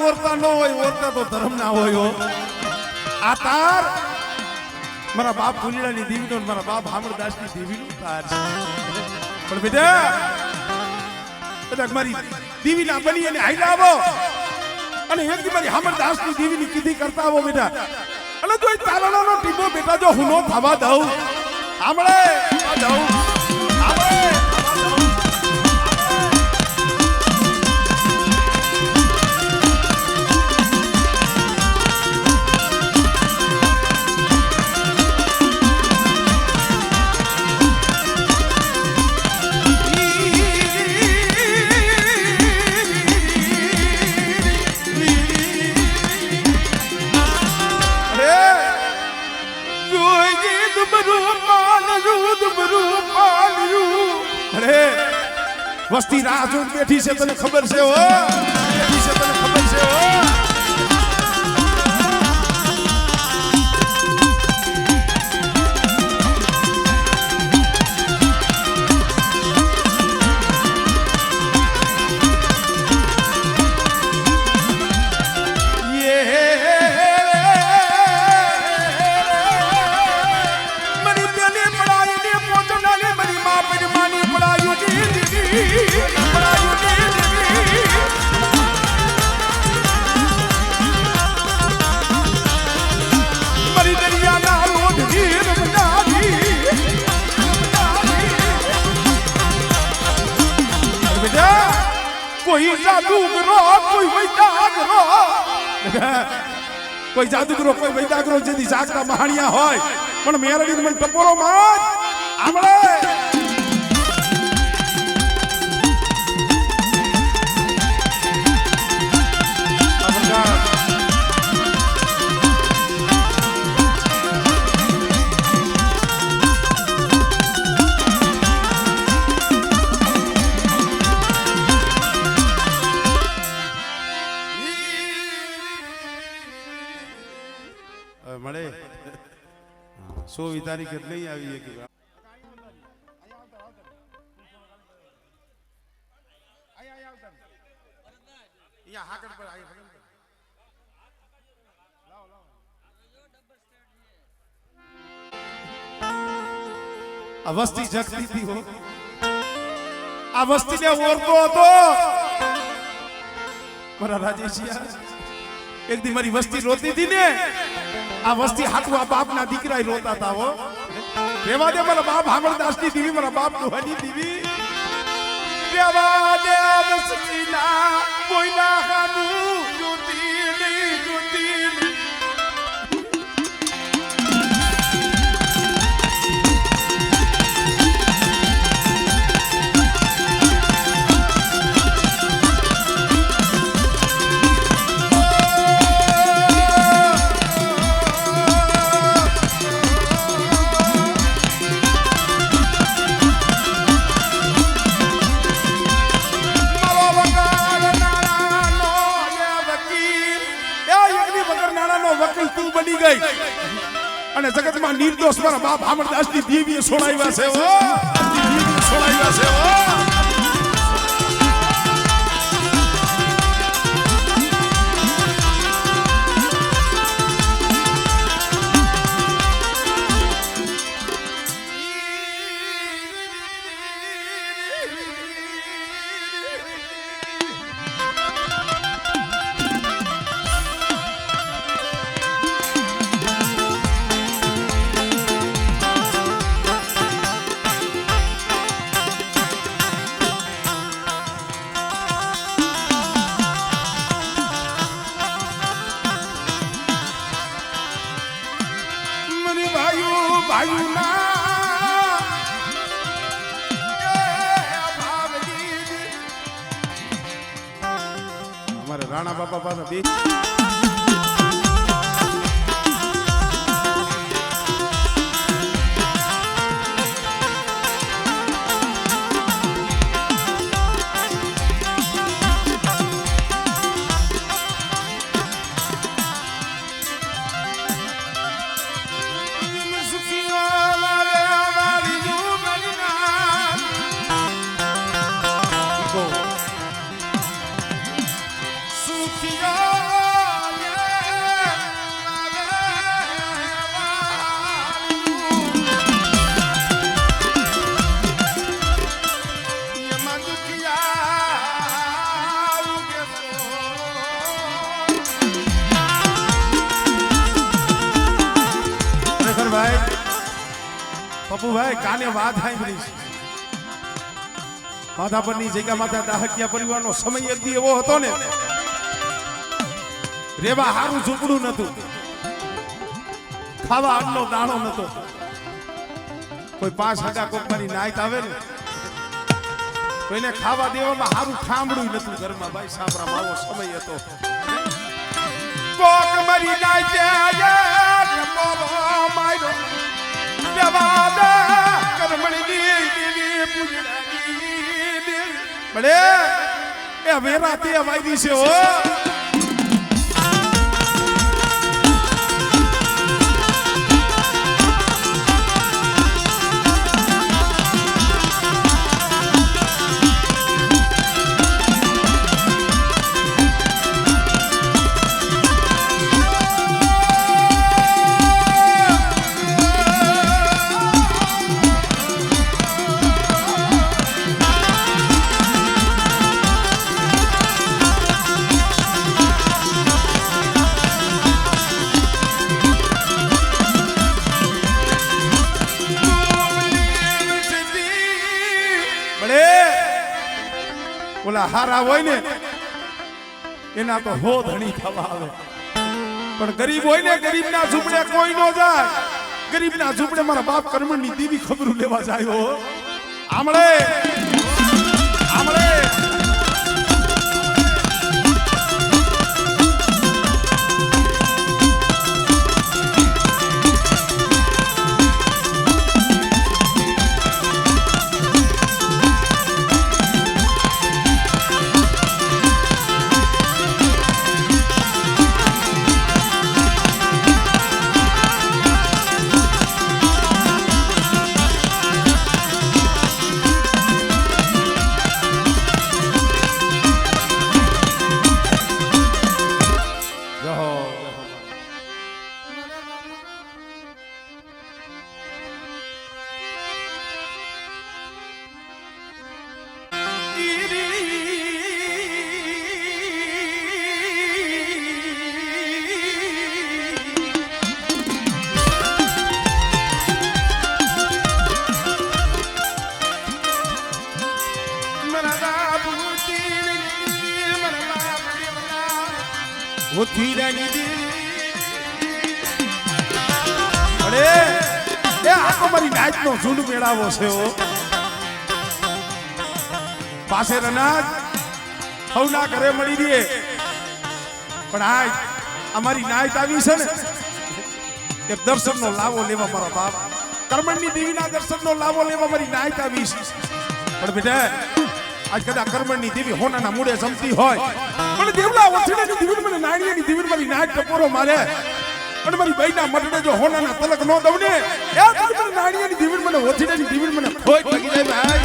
ઓરતા ન હોય, ઓરતા તો ધર્મ ના હોય. આ તાર મારા બાપ ભૂલીડાની દેવીનો, મારા બાપ હામળદાસની દેવીનો તાર છે. પણ બેટા મારી દેવીના બની અને હાઈલા આવો અને એક દી મારી હામળદાસની દેવીની કીધી કરતા આવો બેટા. અને જો તારણાનો ટીપો બેટા જો હું નો થવા દઉં, સાંભળે દઉં વસ્તી રાહ જોઈને બેઠી છે, તને ખબર છે? બેઠી છે, તને ખબર છે? કોઈ જાદુગરો, કોઈ વૈદાગરો, કોઈ જાદુગરો, કોઈ વૈદાગરો જેથી જાગતા મહાણિયા હોય, પણ મેરડી મને ટપોરો માર આમળે. મળે 16 તારીખે નહીં આવી કે આ વસ્તી જગતી હતી હો. આ વસ્તીને ઓરતો હતો મારા રાજેશિયા. એક દી મારી વસ્તી રોતી હતી ને, આ વસ્તી હાટુ આ બાપના દીકરા રોતા હતા હો. રેવા દે મારા બાપ હામળદાસની દેવી, મારા બાપ દુહાની દેવી. રેવા દે વસ્તીના કોઈના હાનું જોતી નહીં, જોતી નહીં. અને જગતમાં નિર્દોષ મારા બાપ હામળદાસની દેવીએ છોડાવ્યા છે. છોડાવ્યા છે. અમારે રાણા બાપા પાસે બે પપ્પુભાઈ કાને વાત સાંભળી છે. માથા પરની જગ્યા માથા દાહકિયા પરિવારનો સમય એક દી એવો હતો ને, રેવા હારું ઝૂંપડું નતું, ખાવા આટલો દાણો નતો. કોઈ 5 હગા કોક મારી નાઈત આવે ને, કોઈને ખાવા દેવામાં હારું ઠામડું નતું ઘરમાં. ભાઈ સાબરા આવો સમય હતો. કોક મારી નાઈત આયા બોલો માયરો દેવાદા કરમણી દેવી પૂજડાની બળે એ વેરા તે વાયદી છે હો. ઓલા હારા હોય ને એના તો હો ધણી થવા આવે, પણ ગરીબ હોય ને ગરીબના ઝૂંપડે કોઈ નો જાય. ગરીબના ઝૂંપડે મારા બાપ કરમણની દીવી ખબરું લેવા જાય હો. આમળે આમળે ઝુંડ મેળાવો છે. પાસે અનાજ સૌના ઘરે મળી દે, પણ આ અમારી નાઈટ આવી છે ને કે દર્શનનો લાવો લેવા મારા બાપ કરમણની દેવીના દર્શનનો લાવો લેવા મારી નાઈટ આવી છે. પણ બેટા આજ કદાચ કરમણની દેવી હોનાના મૂળે જમતી હોય, પણ દેવલા ઓછડીની દેવી મને નાણીની દેવી મારી નાઈટ ટપોરો મારે, અને મારી બૈના મટડે જો હોનાના તલક નો દઉં ને એ મને નાણીની દેવી મને ઓછડીની દેવી મને ખોઈ લાગી જાય ભાઈ.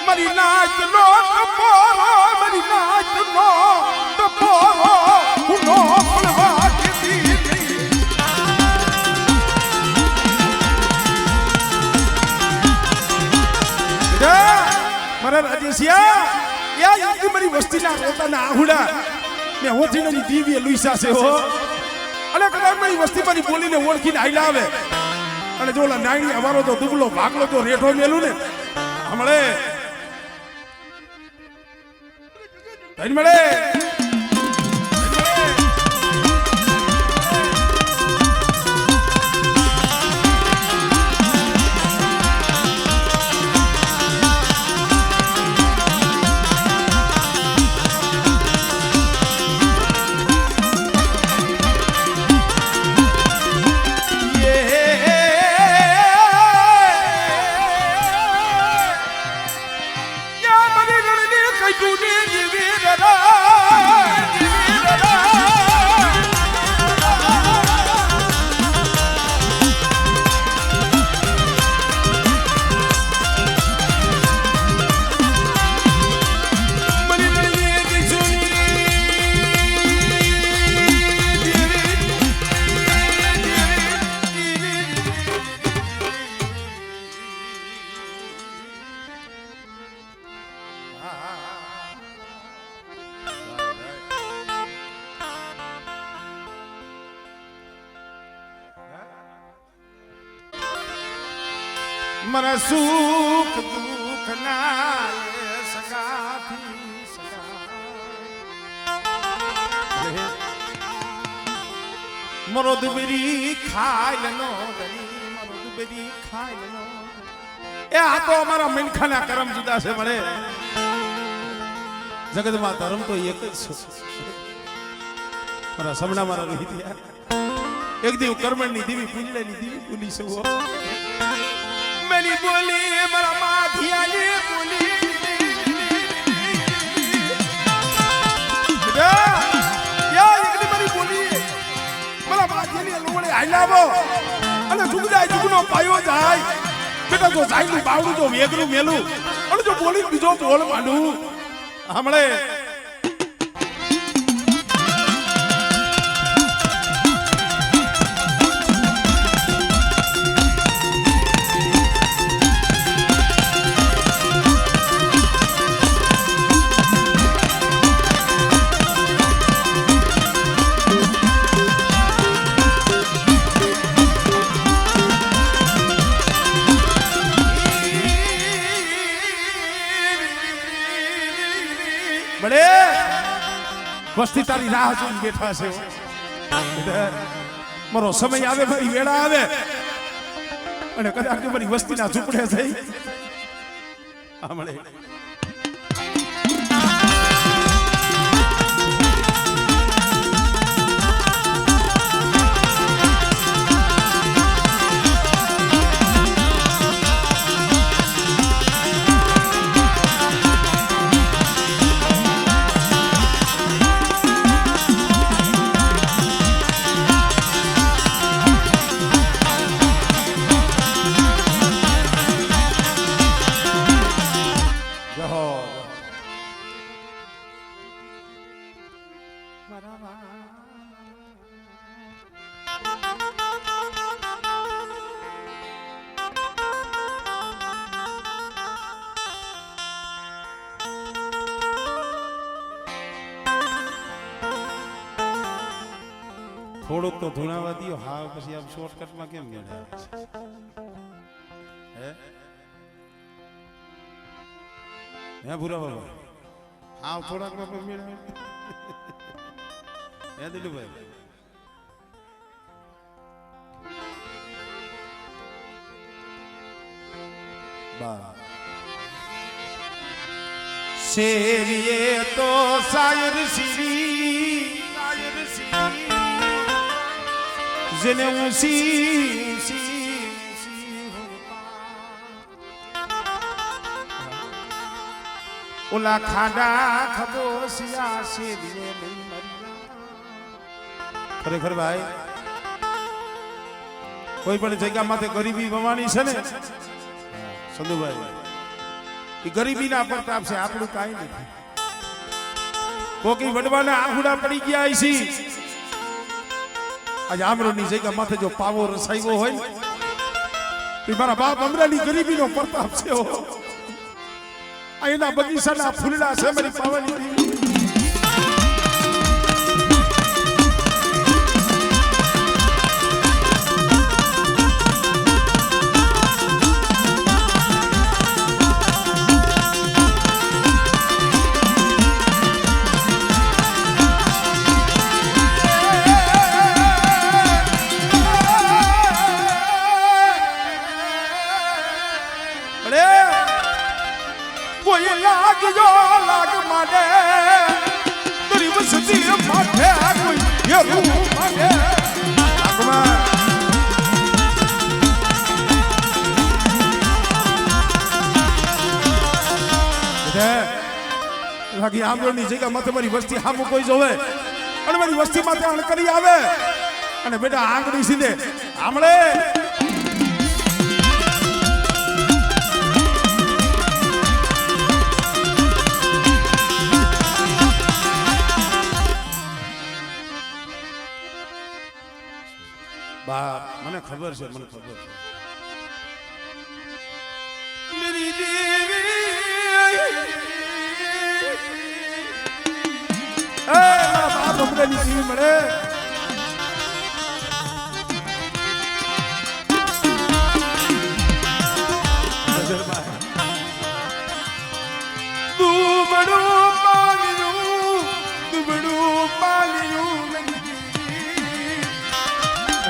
મારી નાચ નો ટપોરો, મારી નાચ નો ટપોરો હું નો પડવા દીધી. મારા રાજેશિયા યા ઈ મારી વસ્તીના પોતાના આહુડા ને હોજીની દીવીએ લુઈસા છે હો. અને કદાચ મારી વસ્તી મારી બોલીને ઓળખીને આઈલા આવે, અને જો ઓલા નાણી અમારો તો દુબળો ભાગલો તો રેઠો મેલું ને હમણે ધન મળે. મને સુખ દુઃખ ના સગાથી સગા મરો દુબેરી ખાય નો ગરી મરો દુબેરી ખાય નો એ આ તો અમારા મિનખાના કરમ જુદા છે મળે જગતમાં ધર્મ તો એક જ છે મારા સમણા મારા રહી ગયા એક દી કર્મણની દેવી પૂજડાની દેવી ભૂલી સૌ મેલી બોલી મારા માથિયાની બોલી યા એકની મારી બોલી મારા માથિયાની લોળે હાલાવો અને જુગદાય જુગનો પાયો જાય બેટા જો જાયનું બાવડું જો વેગરું મેલું અને જો બોલી બીજો બોલ માંડું હમણે વસ્તી તારી રાહ જોઈને બેઠા છે મારો સમય આવે મારી વેળા આવે અને કદાચ મારી વસ્તીના ઝૂંપડે થઈ મળે થોડુંક તો ધૂણાવા દો હા પછી આમ શોર્ટકટમાં કેમ ગયા હે ભૂરા બાબા હા થોડાક મેળવે હે દિલુભાઈ બા શેરીએ તો શાયર શ્રી જેને ઊંસી ઓલા ખાડા ખબોસિયા શેરીએ નહીં મરી ખરેખર ભાઈ કોઈ પણ જગ્યા માથે ગરીબી વવાણી છે ને સંધુભાઈ એ ગરીબીના પ્રતાપ છે આપણું કાંઈ નથી કોકી વડવાના આહુડા પડી ગયા છે આજે આમરોની જગ્યા માથે જો પાવો રસાયો હોય તો મારા બાપ અમરાની ગરીબીનો પ્રતાપ છે એના બગીચાના ફૂલડા છે મારી પાવાની લાગ માડે તરી વસતી માથે કોઈ યરું માડે આગમાં લાગી આંદોલનની જગ્યા માથે મારી વસ્તી સામું કોઈ જોવે અને મારી વસ્તી માથે અણકરી આવે અને બેટા આંગળી સીધે આમળે બાપ મને ખબર છે મને ખબર છે મેરી દેવી મારા બાપ અમરેલી દેવી મળે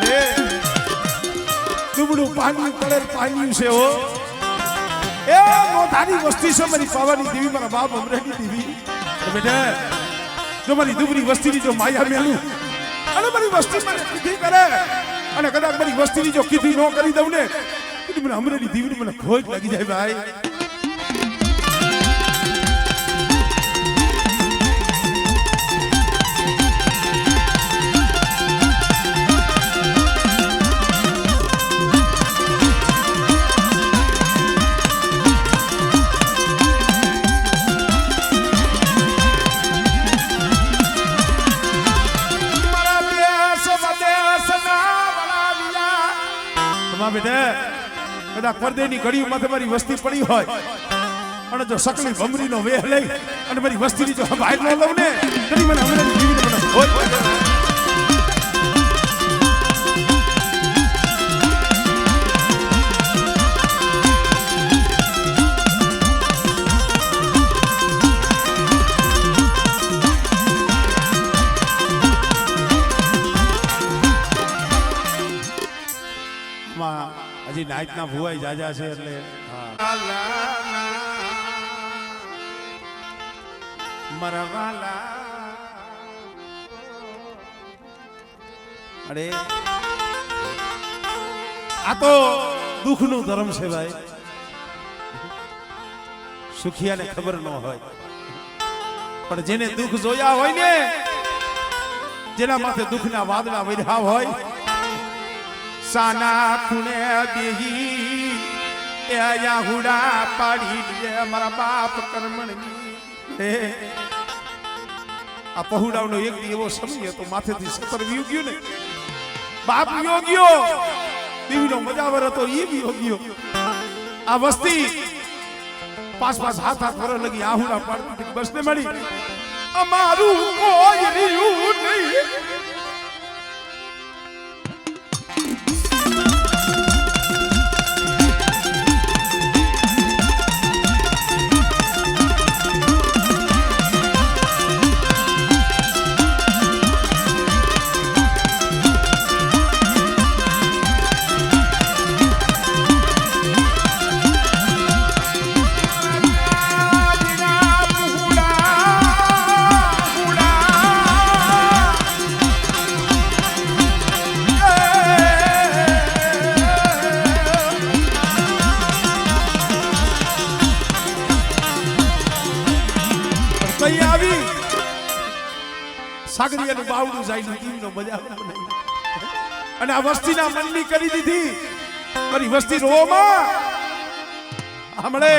છે દુબળું પાણી કલર પાણી છે હો એ મોટાની વસ્તી છે મારી પાવાની દેવી મારા બાપ અમરેની દેવી બેટા જો મારી દુબળી વસ્તીની જો માયા મેલું અને મારી વસ્તી મને કીધી કરે અને કદાચ મારી વસ્તીની જો કીધી ન કરી દઉં ને તો મને અમરેની દેવીને મને ભોજ લાગી જાય ભાઈ બેટા કદાચ પડદેની ઘડીમાં તમારી વસ્તી પડી હોય અને જો સકલી ભમરીનો વેહ લઈ અને મારી વસ્તીની જો બહાર ન લઉં ને તરી મને હમણાં જીવીને મને ભોજ હજી નાઈટ ના ભુવાઈ જાજા છે એટલે અરે આ તો દુઃખ નું ધર્મ છે ભાઈ સુખિયાને ખબર ન હોય પણ જેને દુઃખ જોયા હોય ને જેના માથે દુઃખના વાદળા વરહ્યા હોય સાના ખૂણે બેહી એ હુડા પાડી દે મારા બાપ કર્મણની આ પહુડાવનો એક દી એવો સમય હતો માથેથી સતર વ્યુ ગયું ને બાપ યોગ્યો દેવીનો મજાવર હતો એ બી યોગ્યો આ વસ્તી પાસ હાથ વર લગી આહુડા પાડતી બસ ને મળી અમારું કોઈ રહ્યું નહીં સાગરિયાનું બાવડું જાય દીવનો મજા બનાવી અને આ વસ્તીના મનની કરી દીધી મારી વસ્તી રોમાં હમણે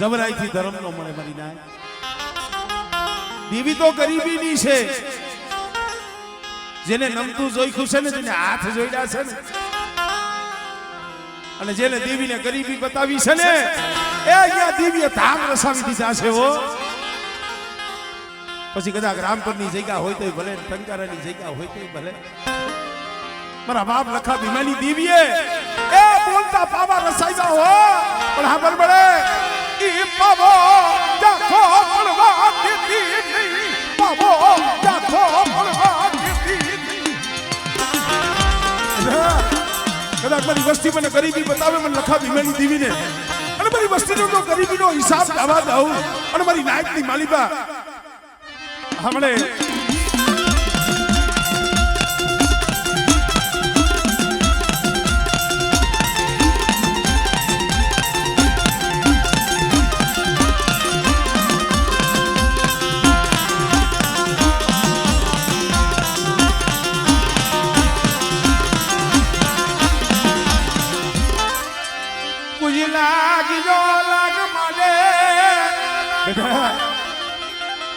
જબરાઈથી ધર્મ નો મળે મારી ના દેવી તો ગરીબીની છે જેને નમતું જોઈખું છે ને જેને હાથ જોડ્યા છે ને અને જેને દેવીને ગરીબી બતાવી છે ને એ અહીંયા દેવીએ ધામ રસાવી દીધા છે હો પછી કદાચ રામપરની જગ્યા હોય તો ભલે ટંકારાની જગ્યા હોય તો ભલે મારા બાપ લખા ભીમાની દેવીએ એ બોલતા પાવા રસાવ્યા હો પણ હા બરબડે ઈ પાવો જાખો પડવા દીધી નહીં પાવો જાખો પડવા દીધી નહીં કદાચ મારી વસ્તી મને ગરીબી બતાવે મને લખા ભીમાની દેવીને અને મારી વસ્તીનો તો ગરીબીનો હિસાબ લાવવા દઉં અને મારી નાયકની માલિકા હમણે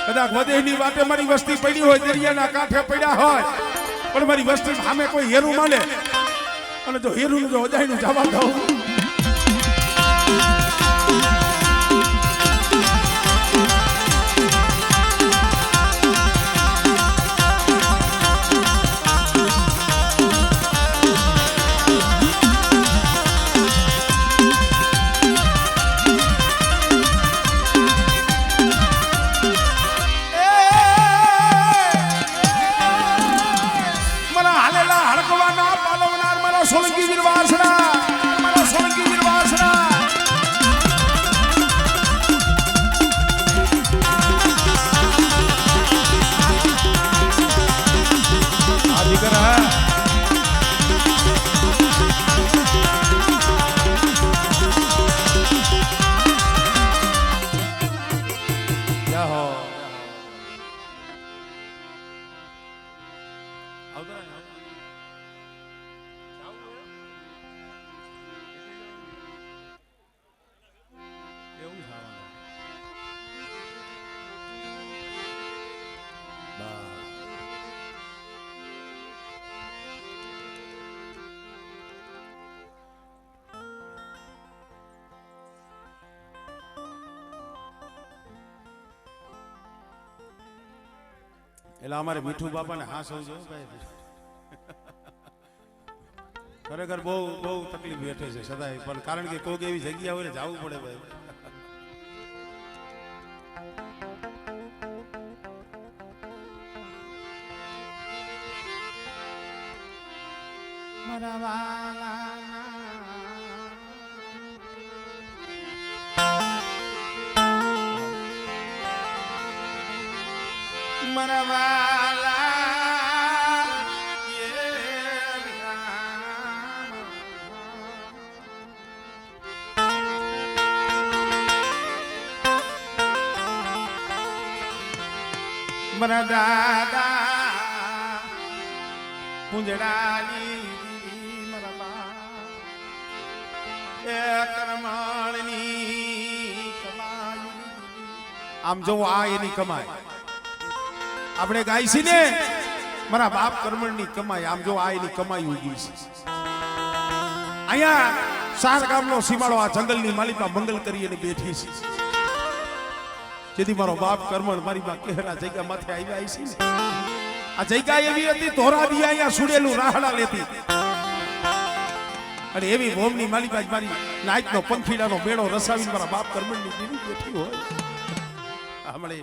કદાચ વધેની વાટે મારી વસ્તી પડી હોય, દરિયાના કાંઠે પડ્યા હોય, પણ મારી વસ્તી સામે કોઈ હેરું માને અને જો હેરું જો અજાયનું જવા દઉં સોલંકી વીર વાસણા, મારા સોલંકી વીર વાસણા. આ દીકરા યા હો આવતો એટલે અમારે મીઠું બાપાને હા સૌ જો ખરેખર બહુ બહુ તકલીફ બેઠે છે સદાય, પણ કારણ કે કોઈક એવી જગ્યા હોય ને જવું પડે ભાઈ. મારા વાલા મરવાલા મરા દાદા પૂંજડાની મરા બા એ કરમાળની કમાઈ. આમ જો આ એની કમાઈ આપણે ગાય છે ને, મારા બાપ કર્મણની કમાઈ. આમ જો આ એની કમાઈ ઉગી છે. અહીંયા સાર ગામનો સીમાડો આ જંગલની માલિકા મંગલ કરી અને બેઠી છે. જેથી મારો બાપ કર્મણ મારી બા કેહરા જગ્યા માથે આવ્યા છે ને, આ જગ્યા એવી હતી ધોરા દિયા અહીંયા સુડેલું રાહડા લેતી અને એવી ભોમની માલિકા મારી નાઈટનો પંખીડાનો બેડો રસાવી મારા બાપ કર્મણની દીદી બેઠી હોય. હમણે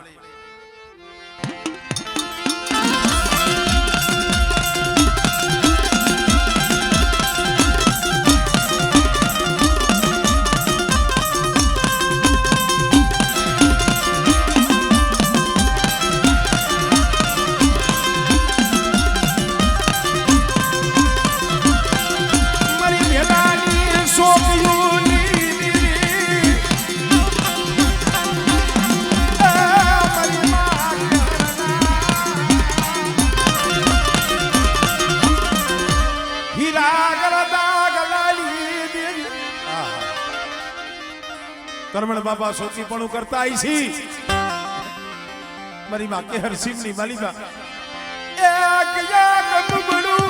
કર્મણ બાબા સોચી પણ કરતા આઈ છી મારી માં કેહર સિંહની માલિકા એક યાદ બબડું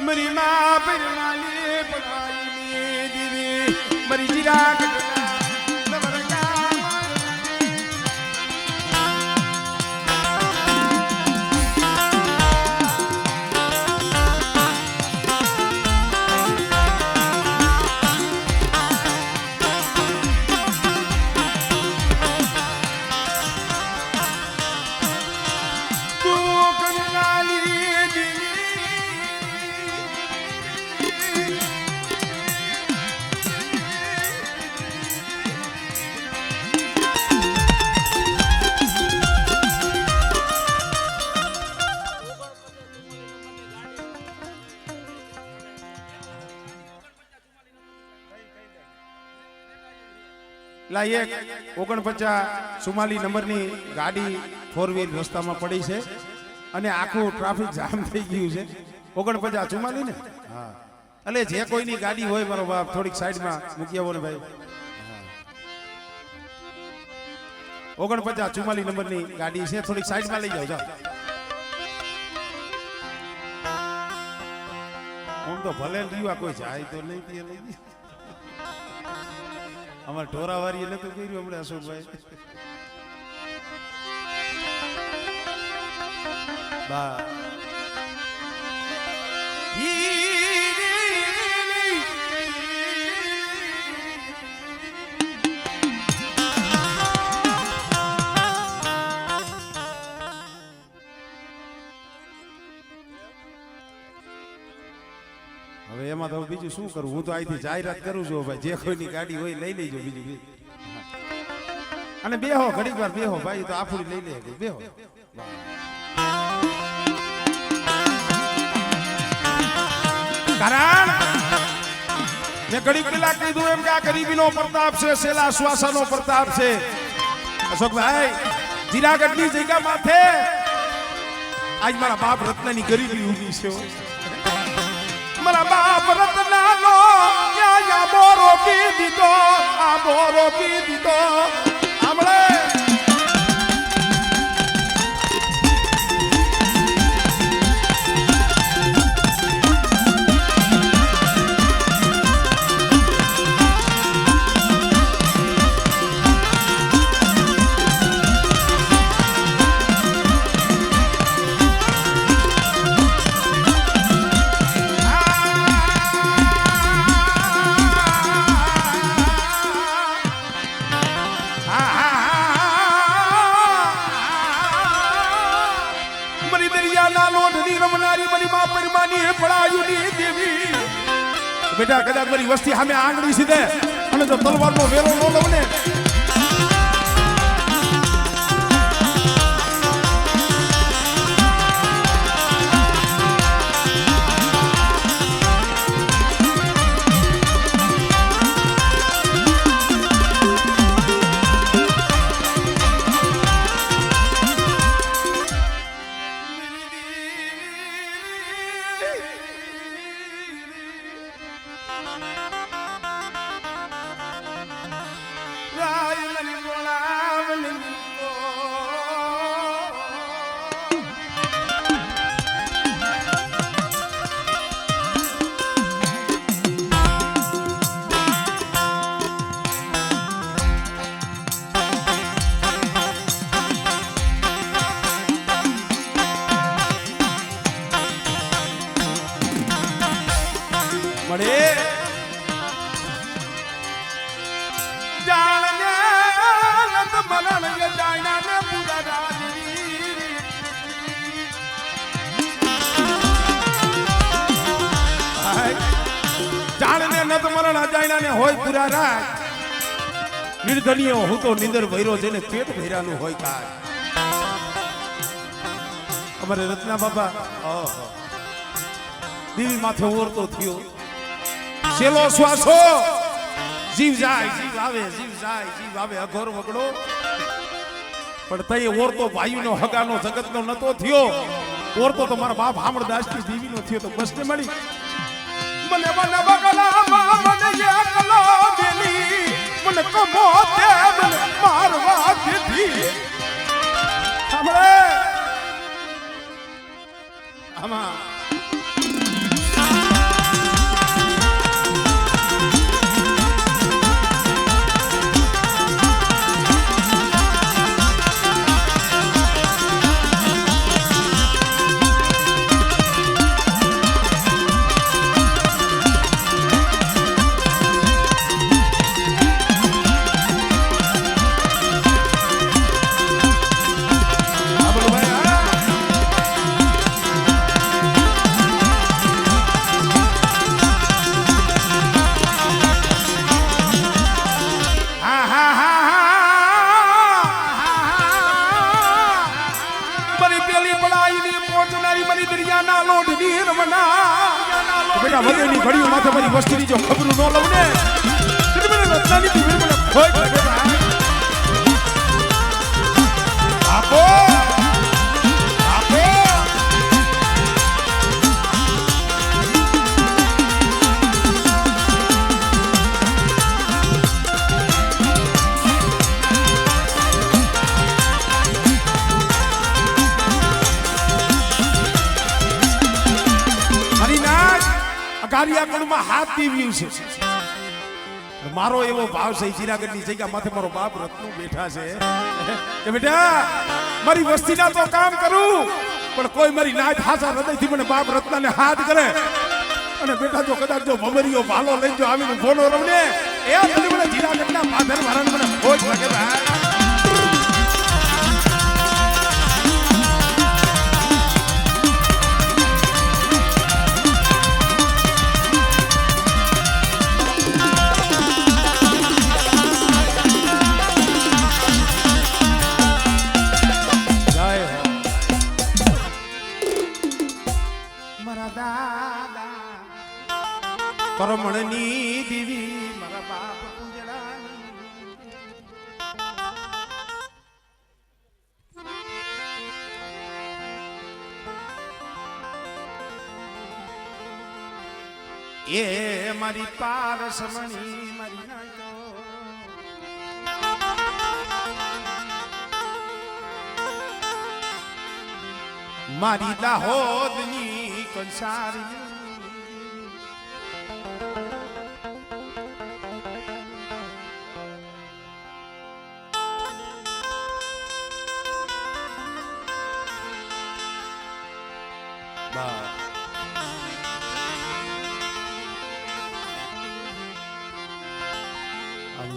मरी माँ परवाली पढ़ाई दीदी मरी जिराग લા એક 4944 નંબરની ગાડી 4 વ્હીલ રસ્તામાં પડી છે અને આખું ટ્રાફિક જામ થઈ ગયું છે 4944 ને હા એટલે જે કોઈની ગાડી હોય મારો બાપ થોડીક સાઈડમાં મૂકી આવો ને ભાઈ 4944 નંબરની ગાડી છે થોડીક સાઈડમાં લઈ જાઓ જાઓ આમ તો ભલે રીવા કોઈ જાય તો નહીં તે લઈ અમાર ઢોરાવારી એટલે તો કર્યું હમણાં અશોકભાઈ બા હવે એમાં તો બીજું શું કરું હું તો અહીંથી જાહેરાત કરું છું ભાઈ જે કોઈની ગાડી હોય લઈ લેજો બીજું અને બેહો ઘડીક વાર બેહો ભાઈ તો આફુડી લઈ લે બેહો કારણ મેં ઘડીક પેલા કીધું એમ કે આ ગરીબીનો પ્રતાપ છે સેલા શ્વાસાનો પ્રતાપ છે અશોકભાઈ જીરાગઢની જગ્યા માથે આજ મારા બાપ રત્નની ગરીબી ઊભી છે મારા બાપ રત્નાનો યા બોરો પી દીધો આ બોરો પી દીધો આમળે બેટા કદાચ મારી વસ્તી સામે આંગળી સીધે અને જો તલવારનો વેરો ન લઉં ને હોય પૂરા રાત નિર્ધનીય હું તો નિંદર ભૈરો જેને પેટ ભૈરાનું હોય કાય અમારે રત્ના બાબા દિલ માથે ઓરતો થયો છેલ્લો શ્વાસો જીવ જાય જીવ આવે જીવ જાય જીવ આવે અઘોર વગડો પણ તઈ ઓરતો ભાઈનો હગાનો જગતનો નતો થયો ઓરતો તો મારા બાપ હામળદાસની દેવીનો થયો તો બસને મળી મને મને બગલા મને એકલો બેલી મને કમો તે મને મારવા દીધી સાંભળે આમાં બેટા વધેની ઘડીઓ માથે મારી વસ્તીની જો ખબરું ન લઉં ને રત્નાની દીવી મને ખોઈ લાગે ભાઈ આપો આપો કાર્યક્રમમાં હાથ દીવ્યું છે મારો એવો ભાવ છે જીરાગઢની જગ્યા માથે મારો બાપ રત્નો બેઠા છે કે બેટા મારી વસ્તીના તો કામ કરું પણ કોઈ મારી નાચ હાસા હૃદયથી મને બાપ રત્નાને હાથ કરે અને બેટા જો કદાચ જો ભમરીઓ ભાલો લઈ જો આવીને ફોનો રમને એ મને જીરાગઢના પાદર મારાને મને ખોજ લાગે ભાઈ પરમણની દીવી મારા બાપ પૂજડાની એ મારી પારસમણી મારી નાતો મારી દાહોદની કંસારી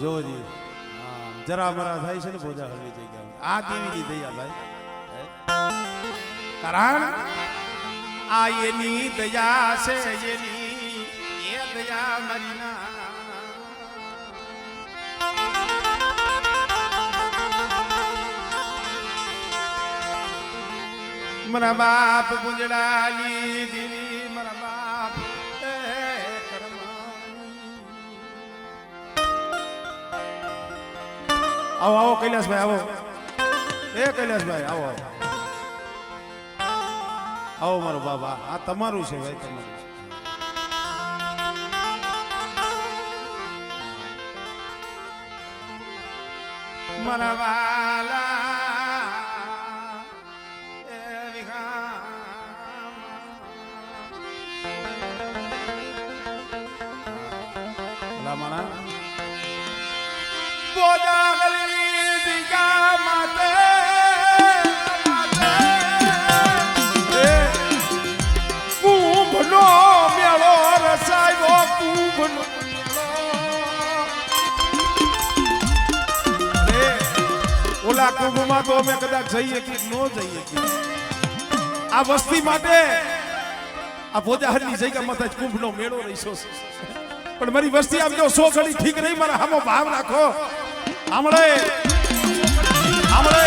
જોજી જરા મરા થાય છે ને બોજા હળવી જગ્યા આ દેવીની દયા ભાઈ કારણ આ એની દયા છે એની એ દયા મારી ના મારા બાપ ગુંજડાલી દેવી મારા બાપ આવો આવો કૈલાસભાઈ આવો એ કૈલાસભાઈ આવો આવો આવો મારો બાબા આ તમારું છે ભાઈ તમારું મારા વાલા માણા બોજાગલની દિગા માતે કુંભનો મેળો રસાયો કુંભનો ઓલા કુંભમાં તો અમે કદાચ જઈએ કે ન જઈએ કે આ વસ્તી માટે આ બોજાહરની જગ્યામાં તો કુંભનો મેળો રહીશો પણ મારી વસ્તી આમ જો સો ઘડી ઠીક રહી મારા હામો ભાવ રાખો આમળે આમળે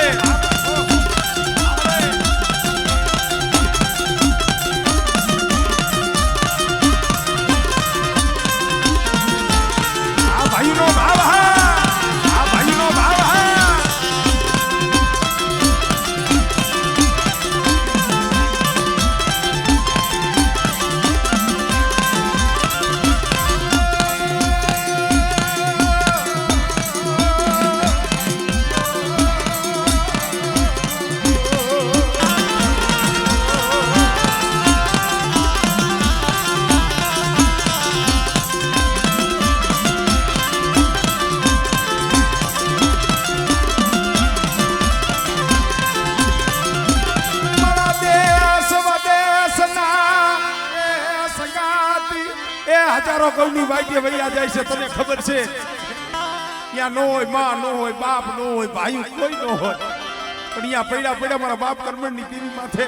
આ ભાઈનો ભાવ હા આ ભાઈનો ભાવ હા હજારો કૌની વાઈટે વૈયા જાય છે તને ખબર છે ત્યાં નો હોય માં નો હોય બાપ નો હોય ભાઈ કોઈ નો હોય પણ અહીંયા પડ્યા પડ્યા મારા બાપ કર્મણની ટીવી માથે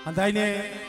અંધાઈને